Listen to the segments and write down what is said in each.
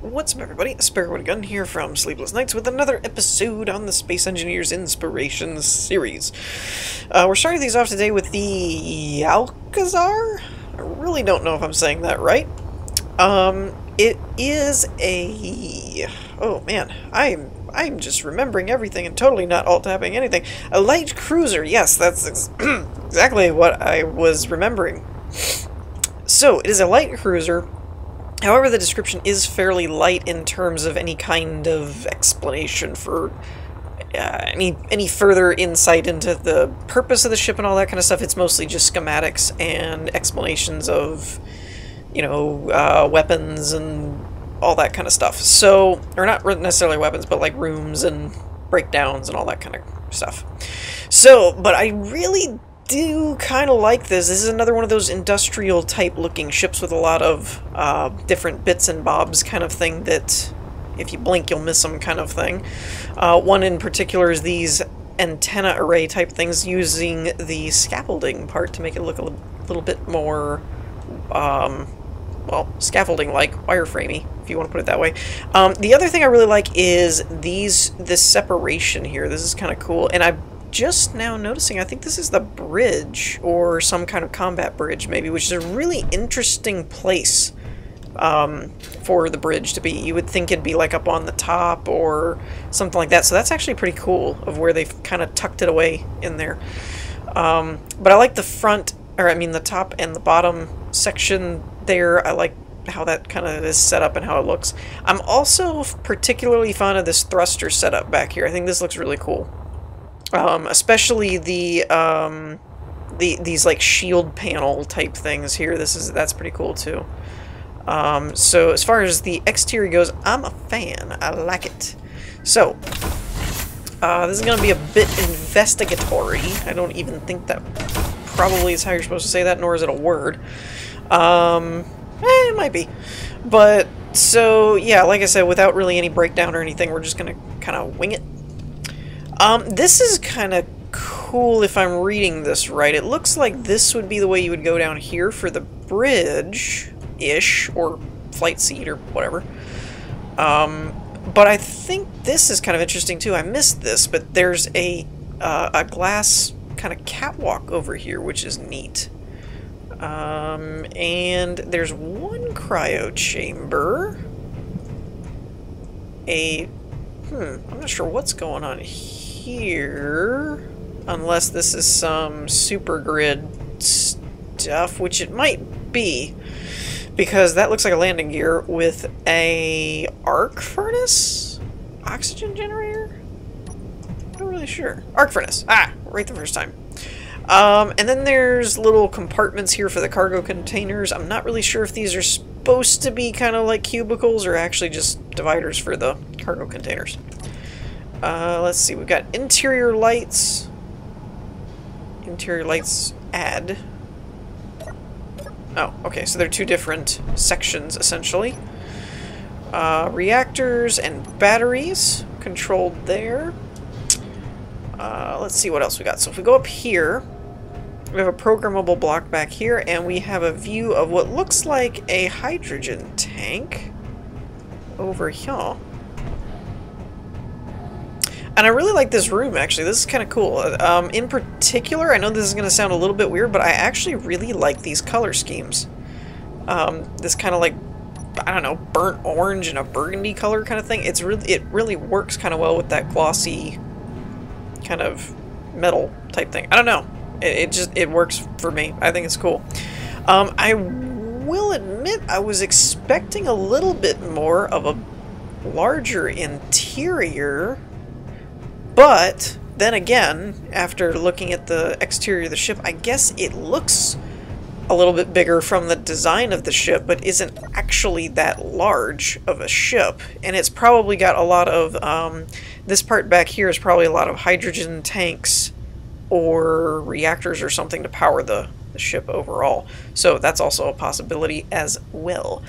What's up, everybody? Sparrow Gun here from Sleepless Nights with another episode on the Space Engineers Inspirations series. We're starting these off today with the Alcazar? I really don't know if I'm saying that right. It is a... Oh man, I'm just remembering everything and totally not alt-tapping anything. A light cruiser, yes, that's exactly what I was remembering. So, it is a light cruiser. However, the description is fairly light in terms of any kind of explanation for any further insight into the purpose of the ship and all that kind of stuff. It's mostly just schematics and explanations of, you know, weapons and all that kind of stuff. So, or not necessarily weapons, but like rooms and breakdowns and all that kind of stuff. So, but I really do kind of like this. This is another one of those industrial type looking ships with a lot of different bits and bobs kind of thing that if you blink you'll miss them kind of thing. One in particular is these antenna array type things using the scaffolding part to make it look a little bit more well, scaffolding-like, wireframey, if you want to put it that way. The other thing I really like is this separation here. This is kind of cool, and I'm just now noticing, I think this is the bridge, or some kind of combat bridge maybe, which is a really interesting place for the bridge to be. You would think it'd be like up on the top or something like that, so that's actually pretty cool of where they've kind of tucked it away in there. But I like the front, or I mean the top and the bottom section there. I like how that kind of is set up and how it looks. I'm also particularly fond of this thruster setup back here. I think this looks really cool. Especially these like shield panel type things here. That's pretty cool too. So as far as the exterior goes, I'm a fan. I like it. So this is gonna be a bit investigatory. I don't even think that probably is how you're supposed to say that, nor is it a word. It might be. But so yeah, like I said, without really any breakdown or anything, we're just gonna kind of wing it. This is kind of cool if I'm reading this right. It looks like this would be the way you would go down here for the bridge-ish, or flight seat, or whatever. But I think this is kind of interesting too. I missed this, but there's a glass kind of catwalk over here, which is neat. And there's one cryo chamber. I'm not sure what's going on here, unless this is some super grid stuff, which it might be, because that looks like a landing gear with a arc furnace? Oxygen generator? Not really sure. Arc furnace. Ah, right the first time. And then there's little compartments here for the cargo containers. I'm not really sure if these are supposed to be kind of like cubicles or actually just dividers for the cargo containers. Let's see, we've got interior lights. Interior lights add. Oh, okay, so they're two different sections, essentially. Reactors and batteries controlled there. Let's see what else we got. So if we go up here, we have a programmable block back here, and we have a view of what looks like a hydrogen tank over here. And I really like this room, actually. This is kind of cool. In particular, I know this is going to sound a little bit weird, but I actually really like these color schemes. This kind of like, I don't know, burnt orange and a burgundy color kind of thing. It really works kind of well with that glossy kind of metal type thing. I don't know. It works for me. I think it's cool. I will admit I was expecting a little bit more of a larger interior. But, then again, after looking at the exterior of the ship, I guess it looks a little bit bigger from the design of the ship, but isn't actually that large of a ship. And it's probably got a lot of, this part back here is probably a lot of hydrogen tanks or reactors or something to power the ship overall. So that's also a possibility as well.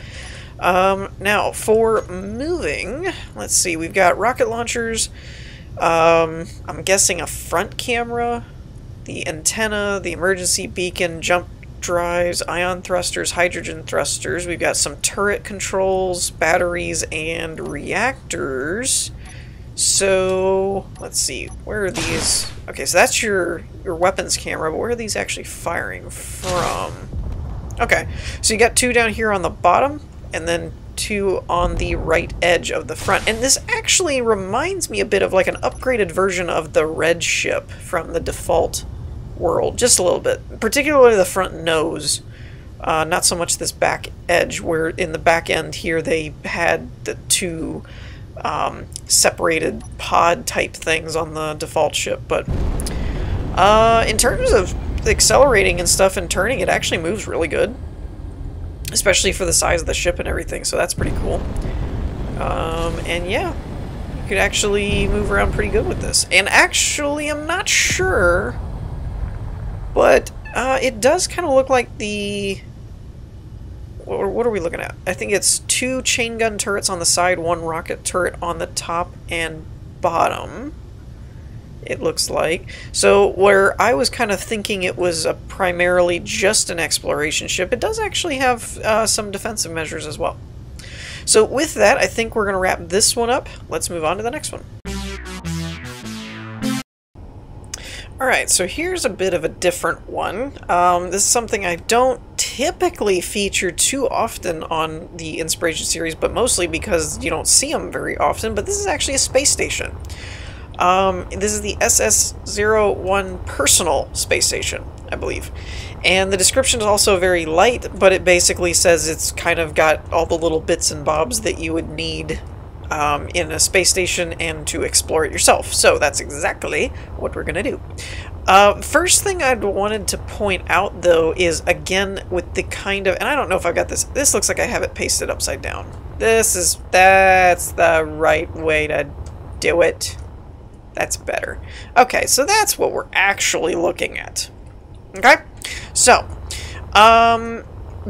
Now, for moving, let's see, we've got rocket launchers. I'm guessing a front camera, the antenna, the emergency beacon, jump drives, ion thrusters, hydrogen thrusters. We've got some turret controls, batteries, and reactors. So, let's see, where are these? Okay, so that's your weapons camera, but where are these actually firing from? Okay, so you got 2 down here on the bottom, and then 2 on the right edge of the front. And this actually reminds me a bit of like an upgraded version of the red ship from the default world, just a little bit. Particularly the front nose. Not so much this back edge, where in the back end here they had the 2 separated pod type things on the default ship. But in terms of accelerating and stuff and turning, it actually moves really good, especially for the size of the ship and everything, so that's pretty cool. And yeah, you could actually move around pretty good with this. And actually, I'm not sure, but it does kind of look like the... What are we looking at? I think it's 2 chain gun turrets on the side, 1 rocket turret on the top and bottom, it looks like. So where I was kind of thinking it was primarily just an exploration ship, it does actually have some defensive measures as well. So with that, I think we're going to wrap this one up. Let's move on to the next one. Alright, so here's a bit of a different one. This is something I don't typically feature too often on the Inspiration series, but mostly because you don't see them very often, but this is actually a space station. This is the SS-01 personal space station, I believe. And the description is also very light, but it basically says it's kind of got all the little bits and bobs that you would need in a space station and to explore it yourself. So that's exactly what we're going to do. First thing I wanted to point out, though, is, again, with the kind of... And I don't know if I've got this. This looks like I have it pasted upside down. That's the right way to do it. That's better. Okay, so that's what we're actually looking at. Okay? So,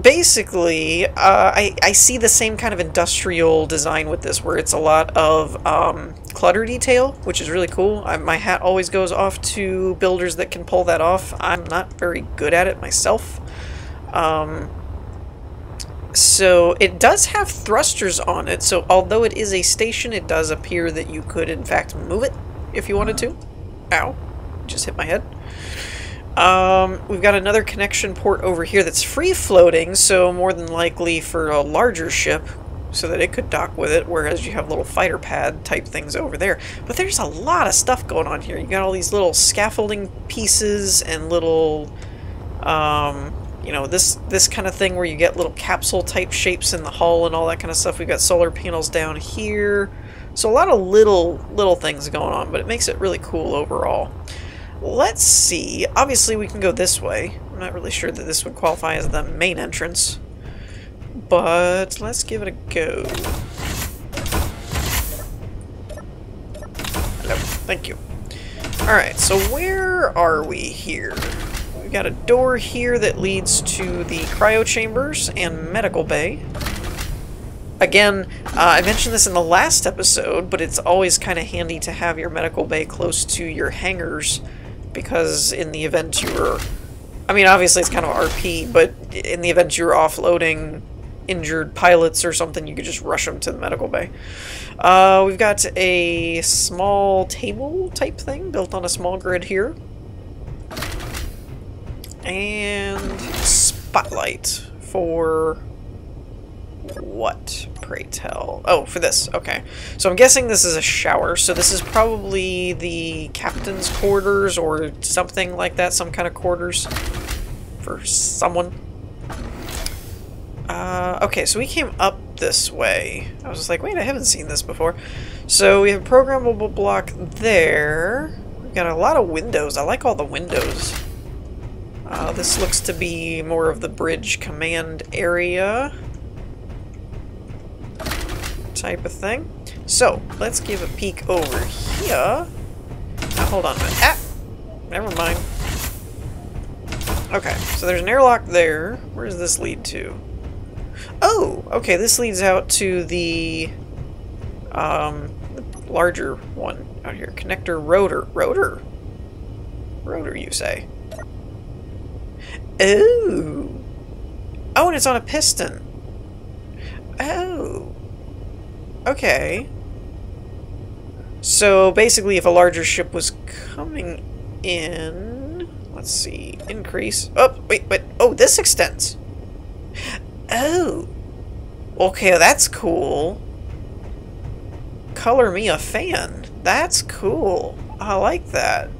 basically, I see the same kind of industrial design with this, where it's a lot of clutter detail, which is really cool. My hat always goes off to builders that can pull that off. I'm not very good at it myself. So it does have thrusters on it, so although it is a station, it does appear that you could in fact move it if you wanted to. Ow, just hit my head. We've got another connection port over here that's free floating, so more than likely for a larger ship, so that it could dock with it, whereas you have little fighter pad type things over there. But there's a lot of stuff going on here. You got all these little scaffolding pieces and little, you know, this kind of thing where you get little capsule type shapes in the hull and all that kind of stuff. We've got solar panels down here. So a lot of little things going on, but it makes it really cool overall. Let's see. Obviously, we can go this way. I'm not really sure that this would qualify as the main entrance, but let's give it a go. Hello. Thank you. Alright, so where are we here? We've got a door here that leads to the cryo chambers and medical bay. Again, I mentioned this in the last episode, but it's always kind of handy to have your medical bay close to your hangars, because in the event you were... I mean, obviously it's kind of RP, but in the event you were offloading injured pilots or something, you could just rush them to the medical bay. We've got a small table type thing built on a small grid here. And spotlight for... what, pray tell? Oh, for this. Okay. So I'm guessing this is a shower. So this is probably the captain's quarters or something like that. Some kind of quarters for someone. Okay, so we came up this way. I was just like, wait, I haven't seen this before. So we have a programmable block there. We've got a lot of windows. I like all the windows. This looks to be more of the bridge command area type of thing. So, let's give a peek over here. Now, hold on a minute. Ah! Never mind. Okay, so there's an airlock there. Where does this lead to? Oh! Okay, this leads out to the larger one out here. Connector rotor. Rotor? Rotor, you say? Oh. Oh, and it's on a piston. Oh. Okay. So basically if a larger ship was coming in... Let's see. Increase. Oh, wait. Oh, this extends. Oh. Okay, that's cool. Color me a fan. That's cool. I like that.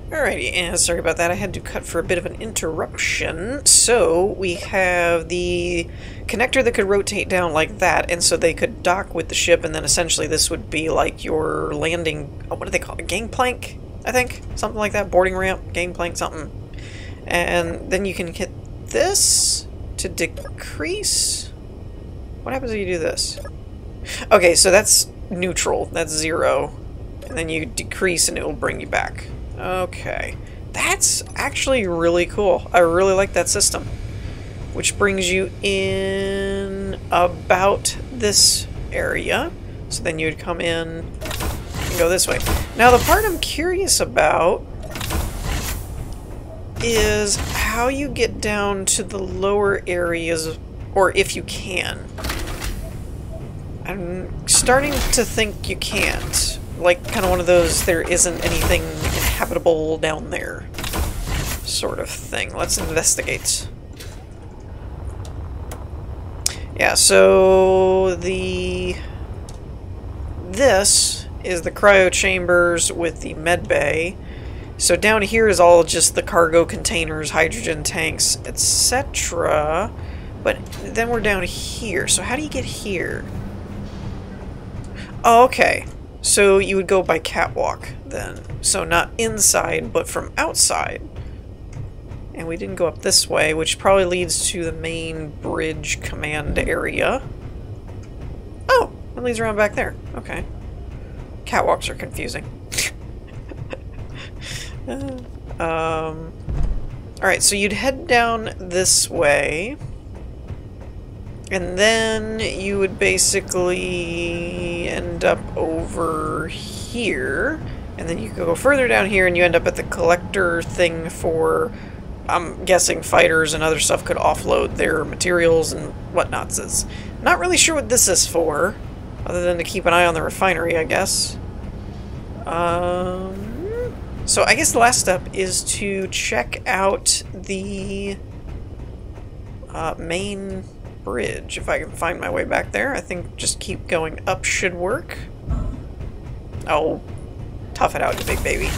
Alrighty, and sorry about that. I had to cut for a bit of an interruption. So, we have the connector that could rotate down like that, and so they could dock with the ship, and then essentially this would be like your landing... Oh, what do they call it? Gangplank, I think? Something like that. Boarding ramp, gangplank, something. And then you can hit this to decrease. What happens if you do this? Okay, so that's neutral. That's 0. And then you decrease and it will bring you back. Okay. That's actually really cool. I really like that system. Which brings you in about this area. So then you would come in and go this way. Now the part I'm curious about is how you get down to the lower areas, or if you can. I'm starting to think you can't. Like, kind of one of those, there isn't anything inhabitable down there sort of thing. Let's investigate. Yeah, so this is the cryo chambers with the med bay. So down here is all just the cargo containers, hydrogen tanks, etc. But then we're down here. So how do you get here? Oh, okay. So you would go by catwalk then. So not inside, but from outside. And we didn't go up this way, which probably leads to the main bridge command area. Oh, it leads around back there. Okay. Catwalks are confusing. Alright, so you'd head down this way. And then you would basically end up over here. And then you could go further down here and you end up at the collector thing for, I'm guessing, fighters and other stuff could offload their materials and whatnots. Is not really sure what this is for, other than to keep an eye on the refinery, I guess. So I guess the last step is to check out the main bridge. If I can find my way back there, I think just keep going up should work. Oh, tough it out, you big baby.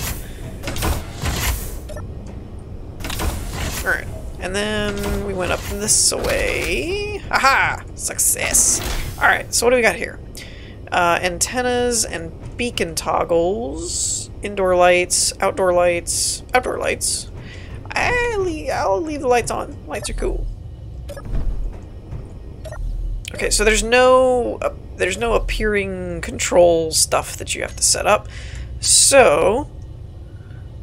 Alright, and then we went up this way. Aha! Success! Alright, so what do we got here? Antennas and beacon toggles, indoor lights, outdoor lights, outdoor lights. I'll leave the lights on. Lights are cool. Okay, so there's no appearing control stuff that you have to set up. So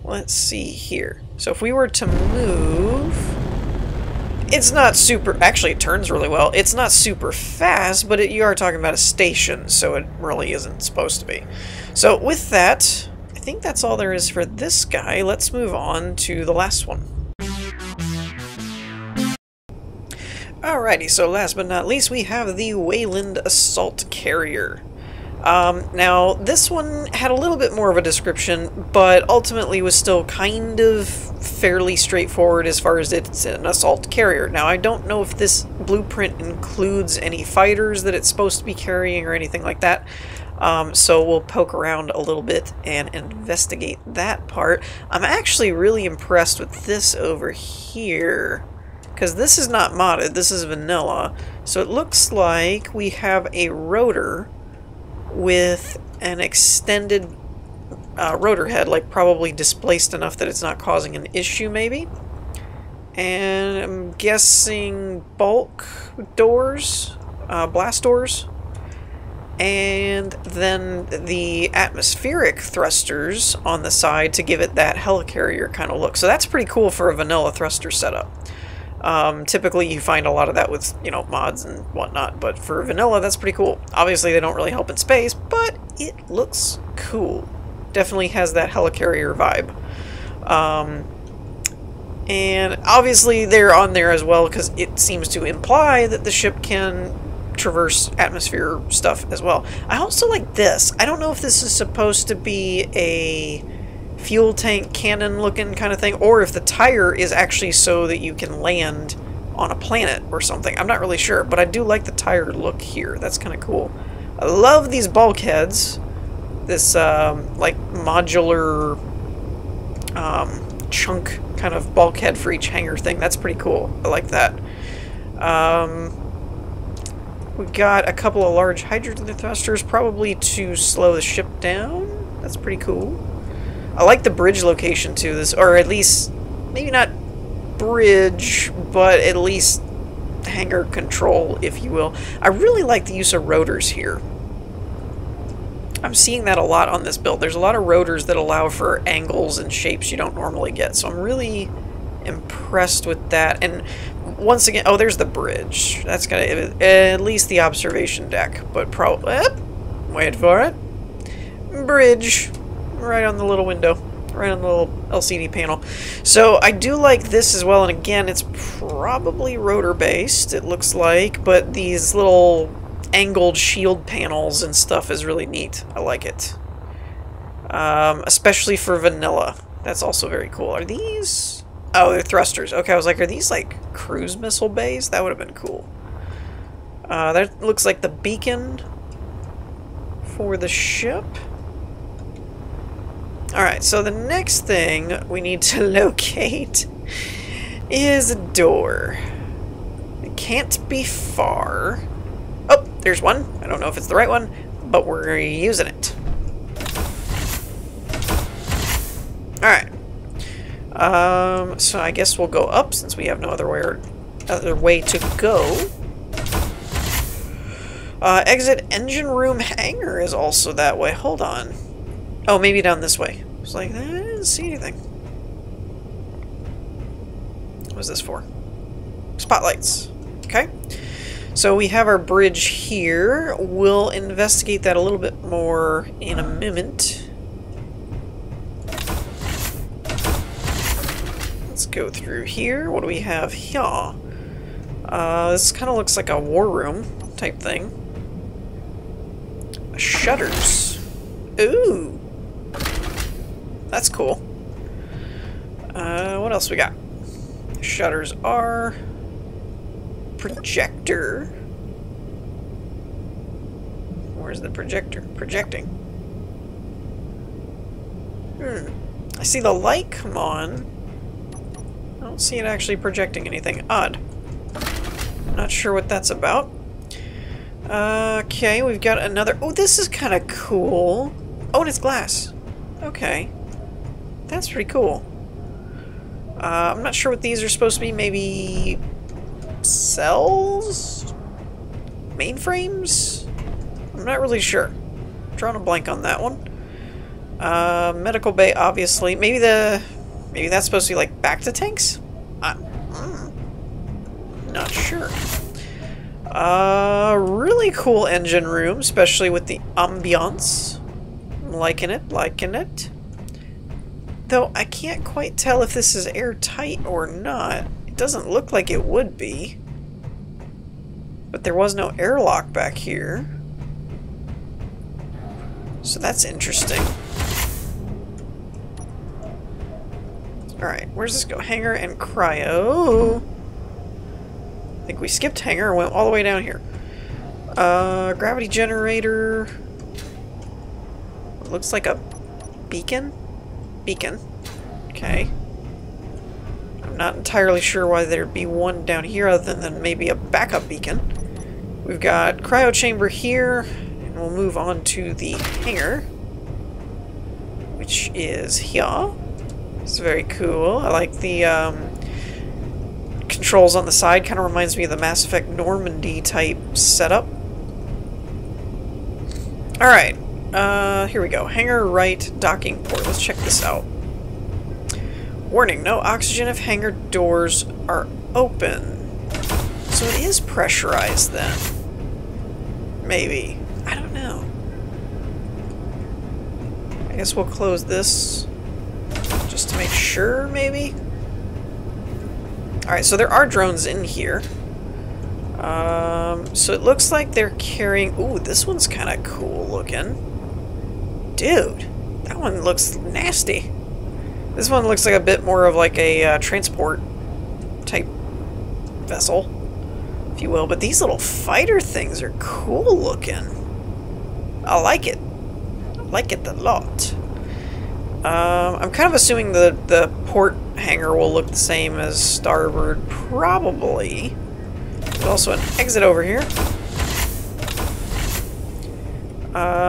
let's see here. So if we were to move, it's not super, actually it turns really well. It's not super fast, but you are talking about a station, so it really isn't supposed to be. So with that, I think that's all there is for this guy. Let's move on to the last one. Alrighty, so last but not least, we have the Weyland Assault Carrier. Now, this one had a little bit more of a description, but ultimately was still kind of fairly straightforward as far as it's an assault carrier. Now, I don't know if this blueprint includes any fighters that it's supposed to be carrying or anything like that, so we'll poke around a little bit and investigate that part. I'm actually really impressed with this over here, because this is not modded, this is vanilla, so it looks like we have a rotor with an extended rotor head, like probably displaced enough that it's not causing an issue maybe. And I'm guessing bulk doors, blast doors. And then the atmospheric thrusters on the side to give it that helicarrier kind of look. So that's pretty cool for a vanilla thruster setup. Typically you find a lot of that with, you know, mods and whatnot, but for vanilla that's pretty cool. Obviously they don't really help in space, but it looks cool. Definitely has that helicarrier vibe. And obviously they're on there as well because it seems to imply that the ship can traverse atmosphere stuff as well. I also like this. I don't know if this is supposed to be a fuel tank cannon looking kind of thing, or if the tire is actually so that you can land on a planet or something. I'm not really sure, but I do like the tire look here. That's kind of cool. I love these bulkheads. This like modular chunk kind of bulkhead for each hangar thing. That's pretty cool. I like that. We got a couple of large hydrogen thrusters, probably to slow the ship down. That's pretty cool. I like the bridge location too. This, or at least maybe not bridge, but at least hangar control, if you will. I really like the use of rotors here. I'm seeing that a lot on this build. There's a lot of rotors that allow for angles and shapes you don't normally get. So I'm really impressed with that. And once again, oh, there's the bridge. That's gonna, at least the observation deck, but probably, wait for it. Bridge, right on the little window, right on the little LCD panel. So I do like this as well. And again, it's probably rotor based, it looks like, but these little angled shield panels and stuff is really neat. I like it. Especially for Vanila. That's also very cool. Are these... oh, they're thrusters. Okay, I was like, are these like cruise missile bays? That would have been cool. That looks like the beacon for the ship. Alright, so the next thing we need to locate is a door. It can't be far. Oh, there's one. I don't know if it's the right one, but we're using it. Alright. So I guess we'll go up since we have no other way to go. Exit engine room hangar is also that way. Hold on. Oh, maybe down this way. I was like, I didn't see anything. What's this for? Spotlights. Okay. So we have our bridge here. We'll investigate that a little bit more in a moment. Let's go through here. What do we have here? This kind of looks like a war room type thing. Shutters. Ooh. That's cool. What else we got? Shutters are... projector. Where's the projector? Projecting. I see the light come on. I don't see it actually projecting anything. Odd. Not sure what that's about. Okay, we've got another... oh, this is kind of cool. Oh, and it's glass. Okay. That's pretty cool. I'm not sure what these are supposed to be. Maybe... cells? Mainframes? I'm not really sure. I'm drawing a blank on that one. Medical bay, obviously. Maybe that's supposed to be like back to tanks? Not sure. Really cool engine room, especially with the ambiance. I'm liking it, liking it. Though I can't quite tell if this is airtight or not. It doesn't look like it would be. But there was no airlock back here. So that's interesting. Alright, where's this go? Hangar and cryo. I think we skipped hangar and went all the way down here. Gravity generator. It looks like a beacon? Beacon. Okay. I'm not entirely sure why there'd be one down here other than maybe a backup beacon. We've got cryo chamber here, and we'll move on to the hangar, which is here. It's very cool. I like the controls on the side. Kind of reminds me of the Mass Effect Normandy type setup. Alright, here we go. Hangar right docking port. Let's check this out. Warning, no oxygen if hangar doors are open. So it is pressurized then. Maybe. I don't know. I guess we'll close this. Just Just to make sure, maybe? Alright, so there are drones in here. So it looks like they're carrying... Ooh, this one's kind of cool looking. Dude, that one looks nasty. This one looks like a bit more of like a transport type vessel, if you will. But these little fighter things are cool looking. I like it. I like it a lot. I'm kind of assuming the port hangar will look the same as starboard, probably. There's also an exit over here,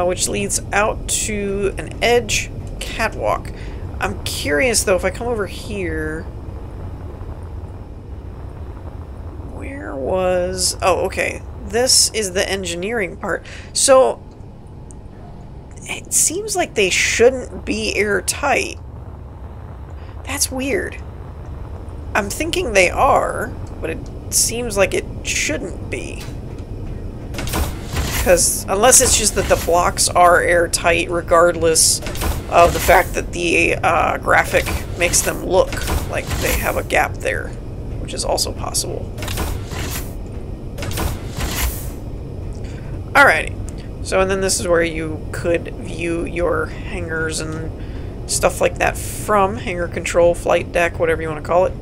which leads out to an edge catwalk. I'm curious, though, if I come over here... Where was... Oh, okay. This is the engineering part. So, it seems like they shouldn't be airtight. That's weird. I'm thinking they are, but it seems like it shouldn't be. Because, unless it's just that the blocks are airtight regardless of the fact that the graphic makes them look like they have a gap there, which is also possible. Alrighty. So, and then this is where you could view your hangars and stuff like that from. Hangar control, flight deck, whatever you want to call it.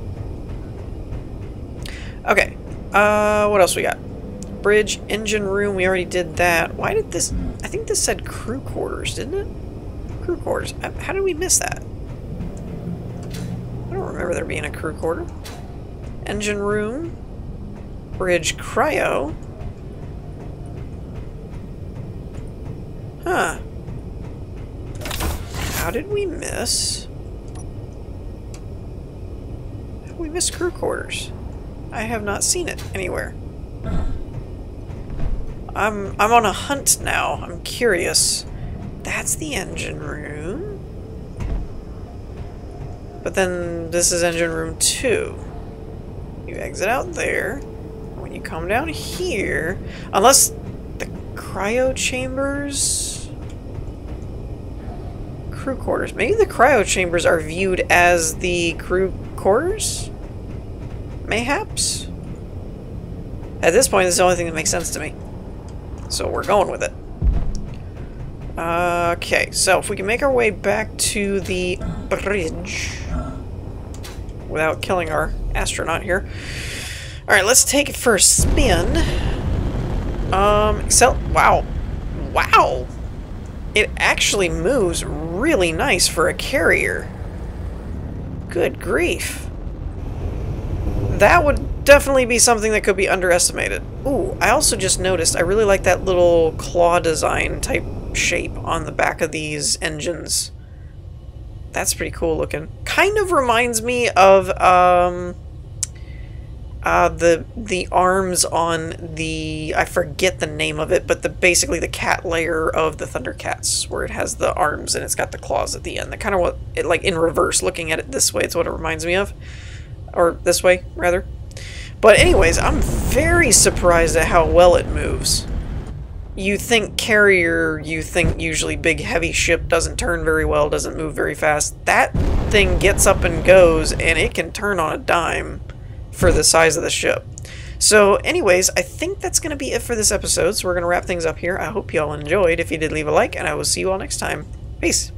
Okay. What else we got? Bridge, engine room, we already did that. Why did this... I think this said crew quarters, didn't it? Crew quarters. How did we miss that? I don't remember there being a crew quarter. Engine room. Bridge cryo. Huh. How did we miss... How did we miss crew quarters? I have not seen it anywhere. I'm on a hunt now. I'm curious. That's the engine room. But then this is engine room 2. You exit out there. When you come down here, unless the cryo chambers, crew quarters. Maybe the cryo chambers are viewed as the crew quarters? Mayhaps? At this point, this is the only thing that makes sense to me. So we're going with it. Okay, so if we can make our way back to the bridge without killing our astronaut here. Alright, let's take it for a spin. Wow. Wow! It actually moves really nice for a carrier. Good grief. That would definitely be something that could be underestimated. Ooh, I also just noticed, I really like that little claw design type shape on the back of these engines. That's pretty cool looking. Kind of reminds me of the arms on the, I forget the name of it, but basically the cat layer of the Thundercats, where it has the arms and it's got the claws at the end. That kind of what it, like in reverse, looking at it this way, it's what it reminds me of. Or this way, rather. But anyways, I'm very surprised at how well it moves. You think carrier, you think usually big heavy ship doesn't turn very well, doesn't move very fast. That thing gets up and goes, and it can turn on a dime for the size of the ship. So anyways, I think that's going to be it for this episode, so we're going to wrap things up here. I hope you all enjoyed. If you did, leave a like, and I will see you all next time. Peace!